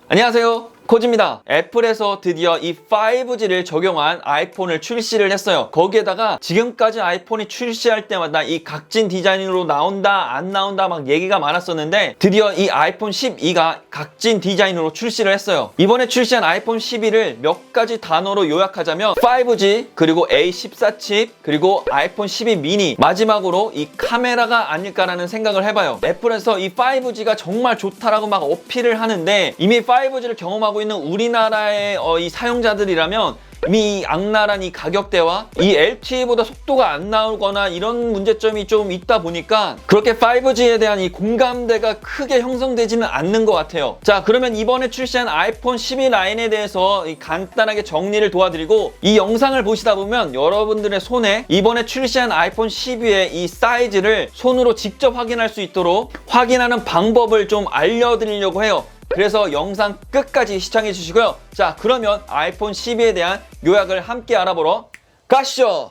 안녕하세요, 코지입니다. 애플에서 드디어 이 5G를 적용한 아이폰을 출시를 했어요. 거기에다가 지금까지 아이폰이 출시할 때마다 이 각진 디자인으로 나온다 안 나온다 막 얘기가 많았었는데, 드디어 이 아이폰 12가 각진 디자인으로 출시를 했어요. 이번에 출시한 아이폰 12를 몇 가지 단어로 요약하자면 5G, 그리고 A14 칩, 그리고 아이폰 12 미니, 마지막으로 이 카메라가 아닐까라는 생각을 해봐요. 애플에서 이 5G가 정말 좋다라고 막 어필을 하는데, 이미 5G를 경험하고 있는 우리나라의 이 사용자들이라면 이미 이 악랄한 이 가격대와 이 LTE보다 속도가 안 나오거나 이런 문제점이 좀 있다 보니까 그렇게 5G에 대한 이 공감대가 크게 형성되지는 않는 것 같아요. 자, 그러면 이번에 출시한 아이폰 12 라인에 대해서 간단하게 정리를 도와드리고, 이 영상을 보시다 보면 여러분들의 손에 이번에 출시한 아이폰 12의 이 사이즈를 손으로 직접 확인할 수 있도록 확인하는 방법을 좀 알려드리려고 해요. 그래서 영상 끝까지 시청해 주시고요. 자, 그러면 아이폰 12에 대한 요약을 함께 알아보러 가시죠.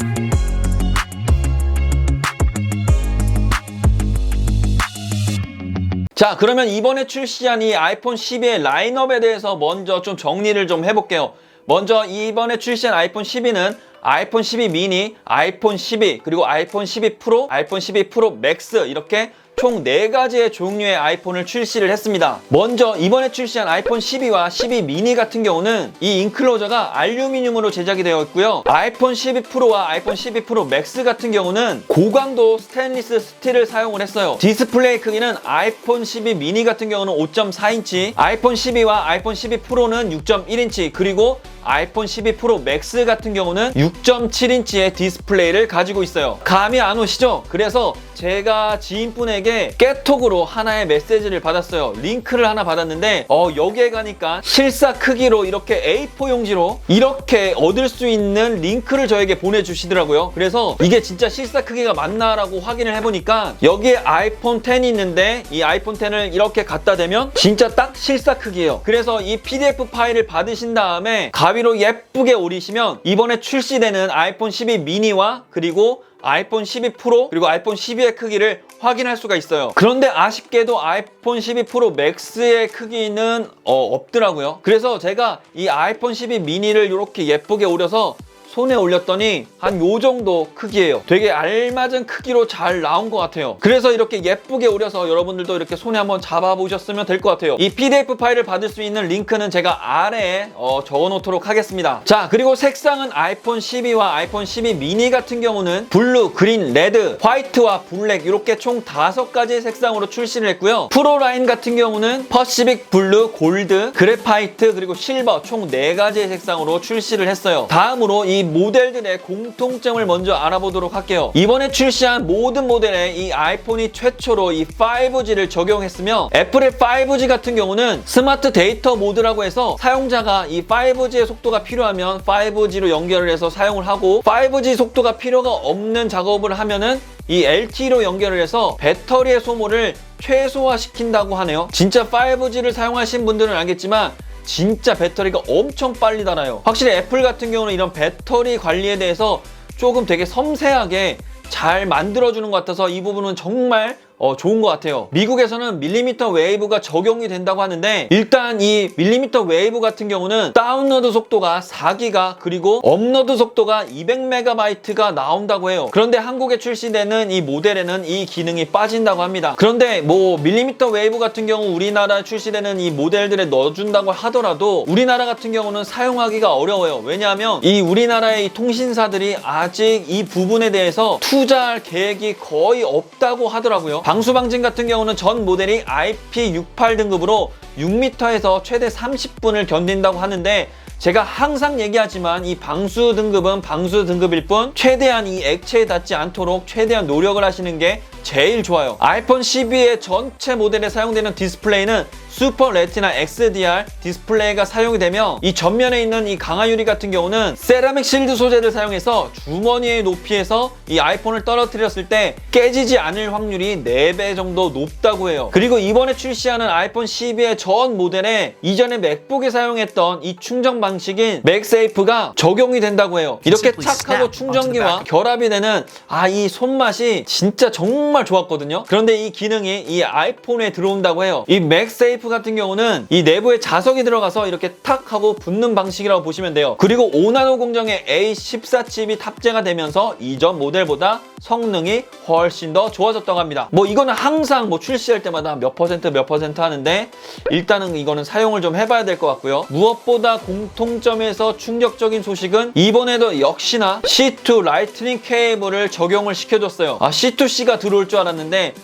자, 그러면 이번에 출시한 이 아이폰 12의 라인업에 대해서 먼저 좀 정리를 좀 해볼게요. 먼저 이번에 출시한 아이폰 12는 아이폰 12 미니, 아이폰 12, 그리고 아이폰 12 프로, 아이폰 12 프로 맥스, 이렇게 총 4가지의 종류의 아이폰을 출시를 했습니다. 먼저 이번에 출시한 아이폰 12와 12 미니 같은 경우는 이 인클로저가 알루미늄으로 제작이 되어 있고요. 아이폰 12 프로와 아이폰 12 프로 맥스 같은 경우는 고강도 스테인리스 스틸을 사용을 했어요. 디스플레이 크기는 아이폰 12 미니 같은 경우는 5.4인치, 아이폰 12와 아이폰 12 프로는 6.1인치, 그리고 아이폰 12 프로 맥스 같은 경우는 6.7인치의 디스플레이를 가지고 있어요. 감이 안 오시죠? 그래서 제가 지인분에게 깨톡으로 하나의 메시지를 받았어요. 링크를 하나 받았는데 여기에 가니까 실사 크기로 이렇게 A4 용지로 이렇게 얻을 수 있는 링크를 저에게 보내주시더라고요. 그래서 이게 진짜 실사 크기가 맞나라고 확인을 해보니까 여기에 아이폰 10이 있는데 이 아이폰 10을 이렇게 갖다 대면 진짜 딱 실사 크기예요. 그래서 이 PDF 파일을 받으신 다음에 가위로 예쁘게 오리시면 이번에 출시되는 아이폰 12 미니와 그리고 아이폰 12 프로 그리고 아이폰 12의 크기를 확인할 수가 있어요. 그런데 아쉽게도 아이폰 12 프로 맥스의 크기는 없더라고요. 그래서 제가 이 아이폰 12 미니를 이렇게 예쁘게 오려서 손에 올렸더니 한 요 정도 크기예요. 되게 알맞은 크기로 잘 나온 것 같아요. 그래서 이렇게 예쁘게 오려서 여러분들도 이렇게 손에 한번 잡아보셨으면 될 것 같아요. 이 PDF 파일을 받을 수 있는 링크는 제가 아래에 적어놓도록 하겠습니다. 자, 그리고 색상은 아이폰 12와 아이폰 12 미니 같은 경우는 블루, 그린, 레드, 화이트와 블랙 이렇게 총 5가지 색상으로 출시를 했고요. 프로 라인 같은 경우는 퍼시픽 블루, 골드, 그래파이트, 그리고 실버 총 4가지의 색상으로 출시를 했어요. 다음으로 이 모델들의 공통점을 먼저 알아보도록 할게요. 이번에 출시한 모든 모델에 이 아이폰이 최초로 이 5G를 적용했으며, 애플의 5G 같은 경우는 스마트 데이터 모드라고 해서 사용자가 이 5G의 속도가 필요하면 5G로 연결을 해서 사용을 하고, 5G 속도가 필요가 없는 작업을 하면은 이 LTE로 연결을 해서 배터리의 소모를 최소화시킨다고 하네요. 진짜 5G를 사용하신 분들은 알겠지만 진짜 배터리가 엄청 빨리 닳아요. 확실히 애플 같은 경우는 이런 배터리 관리에 대해서 조금 되게 섬세하게 잘 만들어주는 것 같아서 이 부분은 정말 좋은 것 같아요. 미국에서는 밀리미터 웨이브가 적용이 된다고 하는데, 일단 이 밀리미터 웨이브 같은 경우는 다운로드 속도가 4기가 그리고 업로드 속도가 200MB가 나온다고 해요. 그런데 한국에 출시되는 이 모델에는 이 기능이 빠진다고 합니다. 그런데 뭐 밀리미터 웨이브 같은 경우 우리나라 출시되는 이 모델들에 넣어준다고 하더라도 우리나라 같은 경우는 사용하기가 어려워요. 왜냐하면 이 우리나라의 이 통신사들이 아직 이 부분에 대해서 투자할 계획이 거의 없다고 하더라고요. 방수방진 같은 경우는 전 모델이 IP68 등급으로 6m에서 최대 30분을 견딘다고 하는데, 제가 항상 얘기하지만 이 방수 등급은 방수 등급일 뿐 최대한 이 액체에 닿지 않도록 최대한 노력을 하시는 게 제일 좋아요. 아이폰 12의 전체 모델에 사용되는 디스플레이는 슈퍼 레티나 XDR 디스플레이가 사용이 되며, 이 전면에 있는 이 강화유리 같은 경우는 세라믹 실드 소재를 사용해서 주머니의 높이에서 이 아이폰을 떨어뜨렸을 때 깨지지 않을 확률이 4배 정도 높다고 해요. 그리고 이번에 출시하는 아이폰 12의 전 모델에 이전에 맥북에 사용했던 이 충전 방식인 맥세이프가 적용이 된다고 해요. 이렇게 착하고 충전기와 결합이 되는 이 손맛이 진짜 정말 좋았거든요. 그런데 이 기능이 이 아이폰에 들어온다고 해요. 이 맥세이프 타입 같은 경우는 이 내부에 자석이 들어가서 이렇게 탁 하고 붙는 방식이라고 보시면 돼요. 그리고 5나노 공정의 A14 칩이 탑재가 되면서 이전 모델보다 성능이 훨씬 더 좋아졌다고 합니다. 뭐 이거는 항상 뭐 출시할 때마다 몇 퍼센트 하는데 일단은 이거는 사용을 좀 해봐야 될 것 같고요. 무엇보다 공통점에서 충격적인 소식은 이번에도 역시나 C2 라이트닝 케이블을 적용을 시켜줬어요. C2C가 들어올 줄 알았는데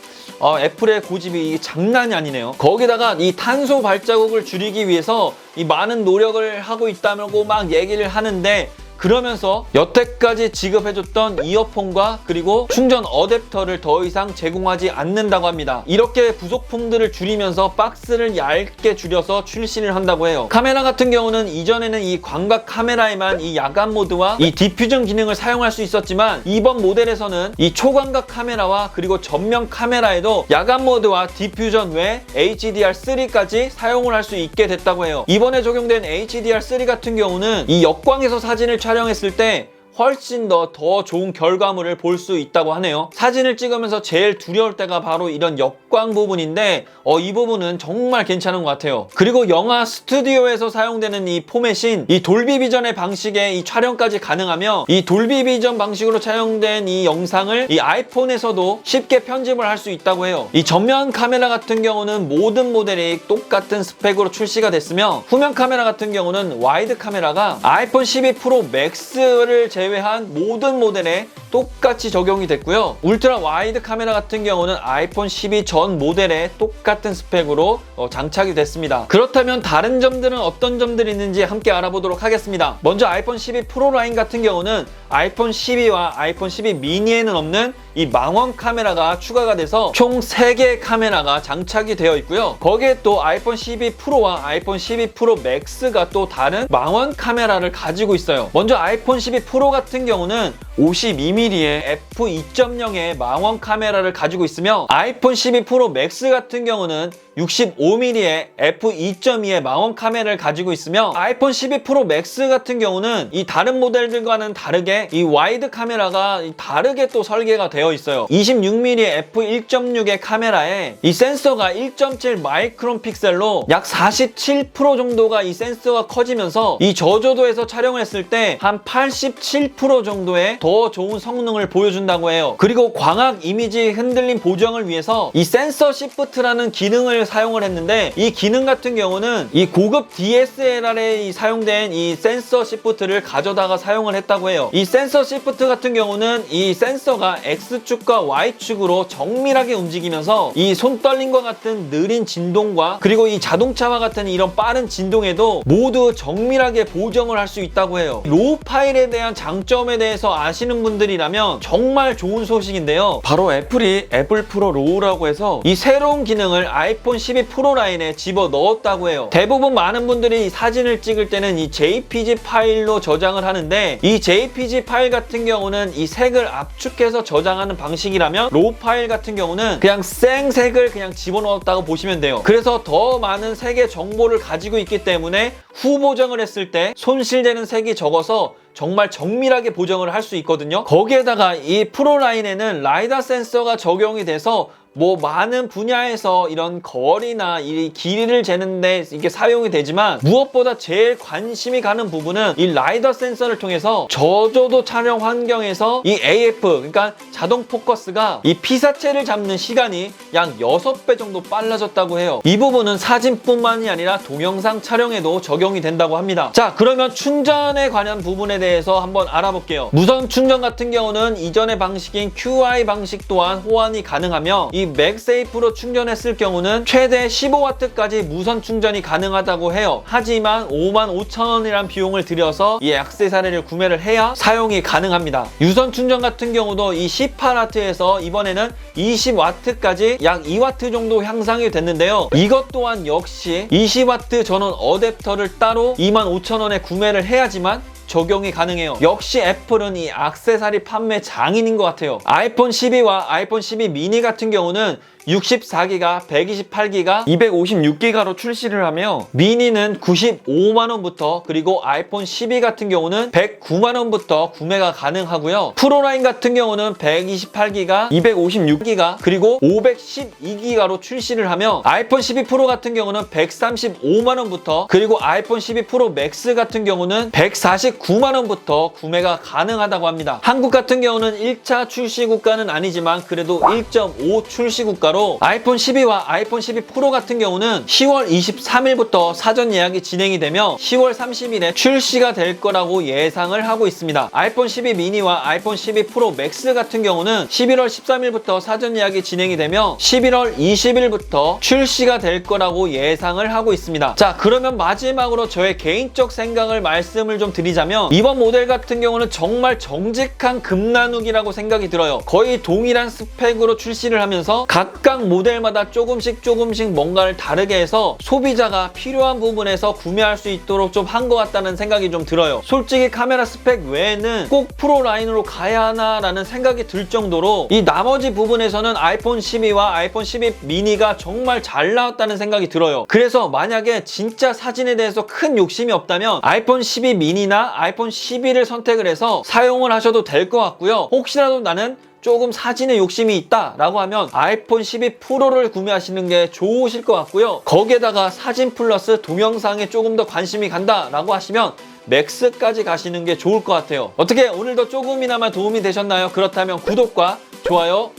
애플의 고집이 장난이 아니네요. 거기다가 이 탄소 발자국을 줄이기 위해서 이 많은 노력을 하고 있다고 막 얘기를 하는데, 그러면서 여태까지 지급해줬던 이어폰과 그리고 충전 어댑터를 더 이상 제공하지 않는다고 합니다. 이렇게 부속품들을 줄이면서 박스를 얇게 줄여서 출시를 한다고 해요. 카메라 같은 경우는 이전에는 이 광각 카메라에만 이 야간 모드와 이 디퓨전 기능을 사용할 수 있었지만, 이번 모델에서는 이 초광각 카메라와 그리고 전면 카메라에도 야간 모드와 디퓨전 외 HDR3까지 사용을 할 수 있게 됐다고 해요. 이번에 적용된 HDR3 같은 경우는 이 역광에서 사진을 촬영했을 때 훨씬 더 좋은 결과물을 볼 수 있다고 하네요. 사진을 찍으면서 제일 두려울 때가 바로 이런 역광 부분인데 이 부분은 정말 괜찮은 것 같아요. 그리고 영화 스튜디오에서 사용되는 이 포맷인 이 돌비 비전의 방식의 이 촬영까지 가능하며, 이 돌비 비전 방식으로 촬영된 이 영상을 이 아이폰에서도 쉽게 편집을 할 수 있다고 해요. 이 전면 카메라 같은 경우는 모든 모델이 똑같은 스펙으로 출시가 됐으며, 후면 카메라 같은 경우는 와이드 카메라가 아이폰 12 프로 맥스를 제외한 모든 모델에 똑같이 적용이 됐고요. 울트라 와이드 카메라 같은 경우는 아이폰 12 전 모델에 똑같은 스펙으로 장착이 됐습니다. 그렇다면 다른 점들은 어떤 점들이 있는지 함께 알아보도록 하겠습니다. 먼저 아이폰 12 프로 라인 같은 경우는 아이폰 12와 아이폰 12 미니에는 없는 이 망원 카메라가 추가가 돼서 총 3개의 카메라가 장착이 되어 있고요. 거기에 또 아이폰 12 프로와 아이폰 12 프로 맥스가 또 다른 망원 카메라를 가지고 있어요. 먼저 아이폰 12 프로 같은 경우는 52mm의 f2.0의 망원 카메라를 가지고 있으며, 아이폰 12 프로 맥스 같은 경우는 65mm의 f2.2의 망원 카메라를 가지고 있으며, 아이폰 12 프로 맥스 같은 경우는 이 다른 모델들과는 다르게 이 와이드 카메라가 다르게 또 설계가 되어 있어요. 26mm f1.6의 카메라에 이 센서가 1.7 마이크론 픽셀로 약 47% 정도가 이 센서가 커지면서 이 저조도에서 촬영을 했을 때 한 87% 정도의 더 좋은 성능을 보여준다고 해요. 그리고 광학 이미지 흔들림 보정을 위해서 이 센서 시프트라는 기능을 사용을 했는데, 이 기능 같은 경우는 이 고급 DSLR에 사용된 이 센서 시프트를 가져다가 사용을 했다고 해요. 이 센서 시프트 같은 경우는 이 센서가 X축과 Y축으로 정밀하게 움직이면서 이 손떨림과 같은 느린 진동과 그리고 이 자동차와 같은 이런 빠른 진동에도 모두 정밀하게 보정을 할 수 있다고 해요. 로우 파일에 대한 장점에 대해서 아시는 분들이라면 정말 좋은 소식인데요. 바로 애플이 애플 프로 로우라고 해서 이 새로운 기능을 아이폰 12 프로 라인에 집어 넣었다고 해요. 대부분 많은 분들이 사진을 찍을 때는 이 JPG 파일로 저장을 하는데, 이 JPG 파일 같은 경우는 이 색을 압축해서 저장하는 방식이라면, 로우 파일 같은 경우는 그냥 생색을 그냥 집어넣었다고 보시면 돼요. 그래서 더 많은 색의 정보를 가지고 있기 때문에 후보정을 했을 때 손실되는 색이 적어서 정말 정밀하게 보정을 할 수 있거든요. 거기에다가 이 프로 라인에는 라이다 센서가 적용이 돼서 뭐 많은 분야에서 이런 거리나 이 길이를 재는데 이게 사용이 되지만, 무엇보다 제일 관심이 가는 부분은 이 라이더 센서를 통해서 저조도 촬영 환경에서 이 AF, 그러니까 자동 포커스가 이 피사체를 잡는 시간이 약 6배 정도 빨라졌다고 해요. 이 부분은 사진뿐만이 아니라 동영상 촬영에도 적용이 된다고 합니다. 자, 그러면 충전에 관한 부분에 대해서 한번 알아볼게요. 무선 충전 같은 경우는 이전의 방식인 QI 방식 또한 호환이 가능하며, 이 맥세이프로 충전했을 경우는 최대 15W까지 무선 충전이 가능하다고 해요. 하지만 55,000원이란 비용을 들여서 이 액세서리를 구매를 해야 사용이 가능합니다. 유선 충전 같은 경우도 이 18W에서 이번에는 20W까지 약 2W 정도 향상이 됐는데요. 이것 또한 역시 20W 전원 어댑터를 따로 25,000원에 구매를 해야지만 적용이 가능해요. 역시 애플은 이 액세서리 판매 장인인 것 같아요. 아이폰 12와 아이폰 12 미니 같은 경우는 64기가, 128기가, 256기가로 출시를 하며 미니는 95만원부터 그리고 아이폰 12 같은 경우는 109만원부터 구매가 가능하고요. 프로라인 같은 경우는 128기가, 256기가 그리고 512기가로 출시를 하며 아이폰 12 프로 같은 경우는 135만원부터 그리고 아이폰 12 프로 맥스 같은 경우는 149만원부터 구매가 가능하다고 합니다. 한국 같은 경우는 1차 출시 국가는 아니지만 그래도 1.5 출시 국가로 아이폰 12와 아이폰 12 프로 같은 경우는 10월 23일부터 사전 예약이 진행이 되며 10월 30일에 출시가 될 거라고 예상을 하고 있습니다. 아이폰 12 미니와 아이폰 12 프로 맥스 같은 경우는 11월 13일부터 사전 예약이 진행이 되며 11월 20일부터 출시가 될 거라고 예상을 하고 있습니다. 자, 그러면 마지막으로 저의 개인적 생각을 말씀을 좀 드리자면 이번 모델 같은 경우는 정말 정직한 급나누기라고 생각이 들어요. 거의 동일한 스펙으로 출시를 하면서 각각 모델마다 조금씩 뭔가를 다르게 해서 소비자가 필요한 부분에서 구매할 수 있도록 좀 한 것 같다는 생각이 좀 들어요. 솔직히 카메라 스펙 외에는 꼭 프로 라인으로 가야 하나라는 생각이 들 정도로 이 나머지 부분에서는 아이폰 12와 아이폰 12 미니가 정말 잘 나왔다는 생각이 들어요. 그래서 만약에 진짜 사진에 대해서 큰 욕심이 없다면 아이폰 12 미니나 아이폰 12를 선택을 해서 사용을 하셔도 될 것 같고요. 혹시라도 나는 조금 사진에 욕심이 있다라고 하면 아이폰 12 프로를 구매하시는 게 좋으실 것 같고요. 거기에다가 사진 플러스 동영상에 조금 더 관심이 간다라고 하시면 맥스까지 가시는 게 좋을 것 같아요. 어떻게 오늘도 조금이나마 도움이 되셨나요? 그렇다면 구독과 좋아요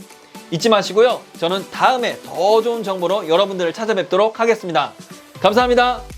잊지 마시고요. 저는 다음에 더 좋은 정보로 여러분들을 찾아뵙도록 하겠습니다. 감사합니다.